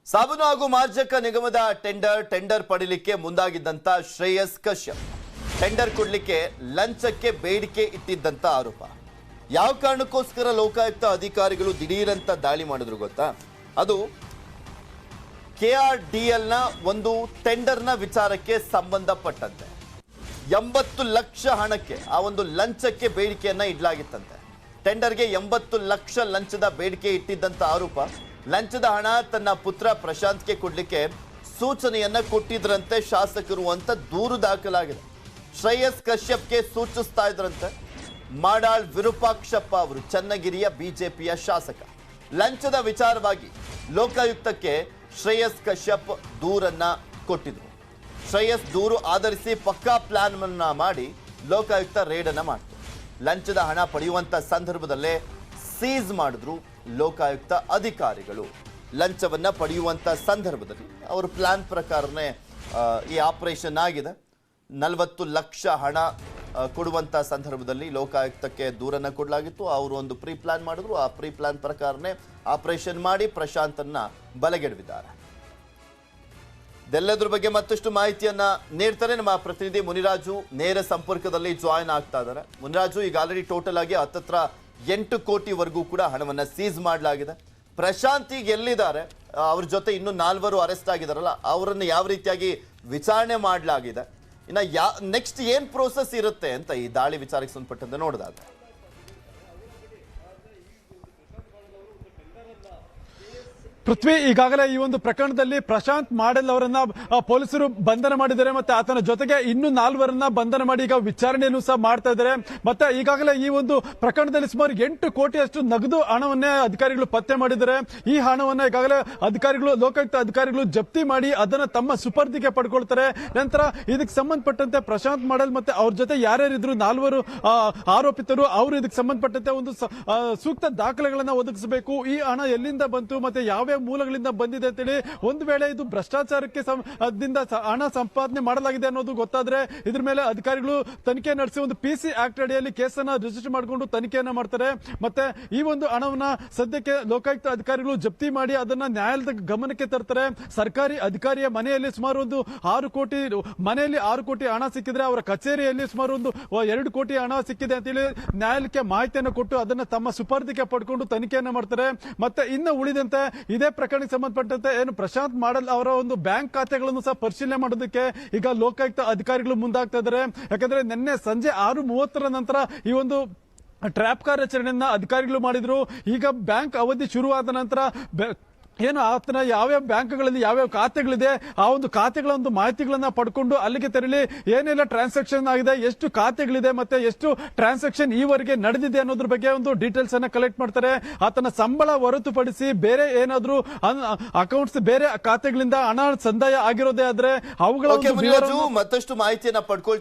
ಸಾಬೂನು ಹಾಗೂ ಮಾರ್ಜಕ ನಿಗಮದ ಟೆಂಡರ್ ಪಡೆಯಲಿಕ್ಕೆ ಮುಂದಾಗಿದ್ದಂತ ಶ್ರೇಯಸ್ ಕಶ್ಯಪ್ ಟೆಂಡರ್ ಕೊಡ್ಲಿಕ್ಕೆ ಲಂಚಕ್ಕೆ ಬೇಡಿಕೆ ಇಟ್ಟಿದ್ದಂತ ಆರೋಪ. ಯಾವ ಕಾರಣಕ್ಕೋಸ್ಕರ ಲೋಕಾಯುಕ್ತ ಅಧಿಕಾರಿಗಳು ದಿಢೀರಂತ ದಾಳಿ ಮಾಡಿದ್ರು ಗೊತ್ತಾ? ಅದು KRDL ನ ಒಂದು ಟೆಂಡರ್ನ ವಿಚಾರಕ್ಕೆ ಸಂಬಂಧಪಟ್ಟಂತೆ 80 ಲಕ್ಷ ಹಣಕ್ಕೆ ಆ ಒಂದು ಲಂಚಕ್ಕೆ ಬೇಡಿಕೆಯನ್ನ ಇಡಲಾಗಿತ್ತಂತೆ. ಟೆಂಡರ್ಗೆ 80 ಲಕ್ಷ ಲಂಚದ ಬೇಡಿಕೆ ಇಟ್ಟಿದ್ದಂತ ಆರೋಪ. ಲಂಚದ ಹಣ ತನ್ನ ಪುತ್ರ ಪ್ರಶಾಂತ್ಗೆ ಕೊಡ್ಲಿಕ್ಕೆ ಸೂಚನೆಯನ್ನ ಕೊಟ್ಟಿದ್ರಂತೆ ಶಾಸಕರು ಅಂತ ದೂರು ದಾಖಲಾಗಿದೆ. ಶ್ರೇಯಸ್ ಕಶ್ಯಪ್ಗೆ ಸೂಚಿಸ್ತಾ ಇದ್ರಂತೆ. ಮಾಡಾಳ್ ವಿರೂಪಾಕ್ಷಪ್ಪ ಅವರು ಚನ್ನಗಿರಿಯ ಬಿಜೆಪಿಯ ಶಾಸಕ. ಲಂಚದ ವಿಚಾರವಾಗಿ ಲೋಕಾಯುಕ್ತಕ್ಕೆ ಶ್ರೇಯಸ್ ಕಶ್ಯಪ್ ದೂರನ್ನ ಕೊಟ್ಟಿದ್ರು. ಶ್ರೇಯಸ್ ದೂರು ಆಧರಿಸಿ ಪಕ್ಕಾ ಪ್ಲಾನ್ ಅನ್ನ ಮಾಡಿ ಲೋಕಾಯುಕ್ತ ರೇಡ್ ಅನ್ನ ಮಾಡಿತು. ಲಂಚದ ಹಣ ಪಡೆಯುವಂತ ಸಂದರ್ಭದಲ್ಲೇ ಸೀಸ್ ಮಾಡಿದ್ರು ಲೋಕಾಯುಕ್ತ ಅಧಿಕಾರಿಗಳು. ಲಂಚವನ್ನ ಪಡೆಯುವಂತ ಸಂದರ್ಭದಲ್ಲಿ ಅವರ ಪ್ಲಾನ್ ಪ್ರಕಾರನೇ ಈ ಆಪರೇಷನ್ ಆಗಿದೆ. 40 ಲಕ್ಷ ಹಣ ಕೊಡುವಂತ ಸಂದರ್ಭದಲ್ಲಿ ಲೋಕಾಯುಕ್ತಕ್ಕೆ ದೂರನ್ನ ಕೊಡಲಾಗಿತ್ತು. ಅವರು ಒಂದು ಪ್ರೀ ಪ್ಲಾನ್ ಮಾಡಿದ್ರು. ಆ ಪ್ರೀ ಪ್ಲಾನ್ ಪ್ರಕಾರನೇ ಆಪರೇಷನ್ ಮಾಡಿ ಪ್ರಶಾಂತನ್ನ ಬಲೆಗೆಡವಿದ್ದಾರೆ. ಇದೆಲ್ಲದ್ರ ಬಗ್ಗೆ ಮತ್ತಷ್ಟು ಮಾಹಿತಿಯನ್ನ ನೀಡ್ತಾರೆ ನಮ್ಮ ಪ್ರತಿನಿಧಿ ಮುನಿರಾಜು. ನೇರ ಸಂಪರ್ಕದಲ್ಲಿ ಜಾಯಿನ್ ಆಗ್ತಾ ಇದ್ದಾರೆ. ಮುನಿರಾಜು, ಈಗ ಆಲ್ರೆಡಿ ಟೋಟಲ್ ಆಗಿ ಹತ್ತತ್ರ 8 ಕೋಟಿವರೆಗೂ ಕೂಡ ಹಣವನ್ನ ಸೀಸ್ ಮಾಡಲಾಗಿದೆ. ಪ್ರಶಾಂತ್ ಈಗ ಎಲ್ಲಿದ್ದಾರೆ? ಅವ್ರ ಜೊತೆ ಇನ್ನು 4 ಅರೆಸ್ಟ್ ಆಗಿದಾರಲ್ಲ, ಅವರನ್ನು ಯಾವ ರೀತಿಯಾಗಿ ವಿಚಾರಣೆ ಮಾಡಲಾಗಿದೆ? ಇನ್ನ ನೆಕ್ಸ್ಟ್ ಏನ್ ಪ್ರೋಸೆಸ್ ಇರುತ್ತೆ ಅಂತ ಈ ದಾಳಿ ವಿಚಾರಕ್ಕೆ ಸಂಬಂಧಪಟ್ಟಂತೆ ನೋಡಿದಾಗ ಪೃಥ್ವಿ, ಈಗಾಗಲೇ ಈ ಒಂದು ಪ್ರಕರಣದಲ್ಲಿ ಪ್ರಶಾಂತ್ ಮಾಡೆಲ್ ಅವರನ್ನ ಪೊಲೀಸರು ಬಂಧನ ಮಾಡಿದ್ದಾರೆ. ಮತ್ತೆ ಆತನ ಜೊತೆಗೆ ಇನ್ನೂ 4 ಬಂಧನ ಮಾಡಿ ಈಗ ವಿಚಾರಣೆಯನ್ನು ಸಹ ಮಾಡ್ತಾ ಇದ್ದಾರೆ. ಮತ್ತೆ ಈಗಾಗಲೇ ಈ ಒಂದು ಪ್ರಕರಣದಲ್ಲಿ ಸುಮಾರು 8 ಕೋಟಿಯಷ್ಟು ನಗದು ಹಣವನ್ನೇ ಅಧಿಕಾರಿಗಳು ಪತ್ತೆ ಮಾಡಿದ್ದಾರೆ. ಈ ಹಣವನ್ನ ಈಗಾಗಲೇ ಲೋಕಾಯುಕ್ತ ಅಧಿಕಾರಿಗಳು ಜಪ್ತಿ ಮಾಡಿ ಅದನ್ನ ತಮ್ಮ ಸುಪರ್ದಿಗೆ ಪಡ್ಕೊಳ್ತಾರೆ. ನಂತರ ಇದಕ್ಕೆ ಸಂಬಂಧಪಟ್ಟಂತೆ ಪ್ರಶಾಂತ್ ಮಾಡೆಲ್ ಮತ್ತೆ ಅವ್ರ ಜೊತೆ ಯಾರ್ಯಾರಿದ್ರು 4 ಆರೋಪಿತರು, ಅವರು ಇದಕ್ಕೆ ಸಂಬಂಧಪಟ್ಟಂತೆ ಒಂದು ಸೂಕ್ತ ದಾಖಲೆಗಳನ್ನ ಒದಗಿಸಬೇಕು. ಈ ಹಣ ಎಲ್ಲಿಂದ ಬಂತು ಮತ್ತೆ ಯಾವ ಮೂಲಗಳಿಂದ ಬಂದಿದೆ ಅಂತೇಳಿ, ಒಂದು ವೇಳೆ ಇದು ಭ್ರಷ್ಟಾಚಾರಕ್ಕೆ ಹಣ ಸಂಪಾದನೆ ಮಾಡಲಾಗಿದೆ ಅನ್ನೋದು ಗೊತ್ತಾದ್ರೆ ಇದ್ರ ಮೇಲೆ ಅಧಿಕಾರಿಗಳು ತನಿಖೆ ನಡೆಸಿ ಒಂದು PC ಆಕ್ಟ್ ಅಡಿಯಲ್ಲಿ ಕೇಸನ್ನ ರಿಜಿಸ್ಟರ್ ಮಾಡಿಕೊಂಡು ತನಿಖೆಯನ್ನ ಮಾಡ್ತಾರೆ. ಮತ್ತೆ ಈ ಒಂದು ಹಣವನ್ನ ಸದ್ಯಕ್ಕೆ ಲೋಕಾಯುಕ್ತ ಅಧಿಕಾರಿಗಳು ಜಪ್ತಿ ಮಾಡಿ ಅದನ್ನ ನ್ಯಾಯಾಲಯದ ಗಮನಕ್ಕೆ ತರ್ತಾರೆ. ಸರ್ಕಾರಿ ಅಧಿಕಾರಿಯ ಮನೆಯಲ್ಲಿ ಸುಮಾರು ಒಂದು 6 ಕೋಟಿ ಹಣ ಸಿಕ್ಕಿದ್ರೆ ಅವರ ಕಚೇರಿಯಲ್ಲಿ ಸುಮಾರು ಒಂದು 2 ಕೋಟಿ ಹಣ ಸಿಕ್ಕಿದೆ ಅಂತೇಳಿ ನ್ಯಾಯಾಲಯಕ್ಕೆ ಮಾಹಿತಿಯನ್ನು ಕೊಟ್ಟು ಅದನ್ನ ತಮ್ಮ ಸುಪರ್ದಿಗೆ ಪಡ್ಕೊಂಡು ತನಿಖೆಯನ್ನ ಮಾಡ್ತಾರೆ. ಮತ್ತೆ ಇನ್ನು ಉಳಿದಂತೆ ಇದೇ ಪ್ರಕರಣಕ್ಕೆ ಸಂಬಂಧಪಟ್ಟಂತೆ ಏನು ಪ್ರಶಾಂತ್ ಮಾಡೆಲ್ ಅವರ ಒಂದು ಬ್ಯಾಂಕ್ ಖಾತೆಗಳನ್ನು ಸಹ ಪರಿಶೀಲನೆ ಮಾಡೋದಕ್ಕೆ ಈಗ ಲೋಕಾಯುಕ್ತ ಅಧಿಕಾರಿಗಳು ಮುಂದಾಗ್ತಾ ಇದ್ದಾರೆ. ಯಾಕಂದ್ರೆ ನಿನ್ನೆ ಸಂಜೆ 6:30 ನಂತರ ಈ ಒಂದು ಟ್ರ್ಯಾಪ್ ಕಾರ್ಯಾಚರಣೆಯನ್ನ ಅಧಿಕಾರಿಗಳು ಮಾಡಿದ್ರು. ಈಗ ಬ್ಯಾಂಕ್ ಅವಧಿ ಶುರುವಾದ ನಂತರ ಏನು ಆತನ ಯಾವ್ಯಾವ ಬ್ಯಾಂಕ್ಗಳಲ್ಲಿ ಯಾವ್ಯಾವ ಖಾತೆಗಳಿದೆ ಆ ಒಂದು ಖಾತೆಗಳ ಒಂದು ಮಾಹಿತಿಗಳನ್ನ ಪಡ್ಕೊಂಡು ಅಲ್ಲಿಗೆ ತೆರಳಿ ಏನೆಲ್ಲ ಟ್ರಾನ್ಸಾಕ್ಷನ್ ಆಗಿದೆ, ಎಷ್ಟು ಖಾತೆಗಳಿದೆ ಮತ್ತೆ ಎಷ್ಟು ಟ್ರಾನ್ಸಾಕ್ಷನ್ ಈವರೆಗೆ ನಡೆದಿದೆ ಅನ್ನೋದ್ರ ಬಗ್ಗೆ ಒಂದು ಡೀಟೇಲ್ಸ್ ಅನ್ನ ಕಲೆಕ್ಟ್ ಮಾಡ್ತಾರೆ. ಆತನ ಸಂಬಳ ಹೊರತುಪಡಿಸಿ ಬೇರೆ ಏನಾದ್ರೂ ಅಕೌಂಟ್ಸ್ ಬೇರೆ ಖಾತೆಗಳಿಂದ ಹಣ ಸಂದಾಯ ಆಗಿರೋದೇ ಆದ್ರೆ ಅವುಗಳ ಮತ್ತಷ್ಟು ಮಾಹಿತಿಯನ್ನ ಪಡ್ಕೊಳ್ತೀವಿ.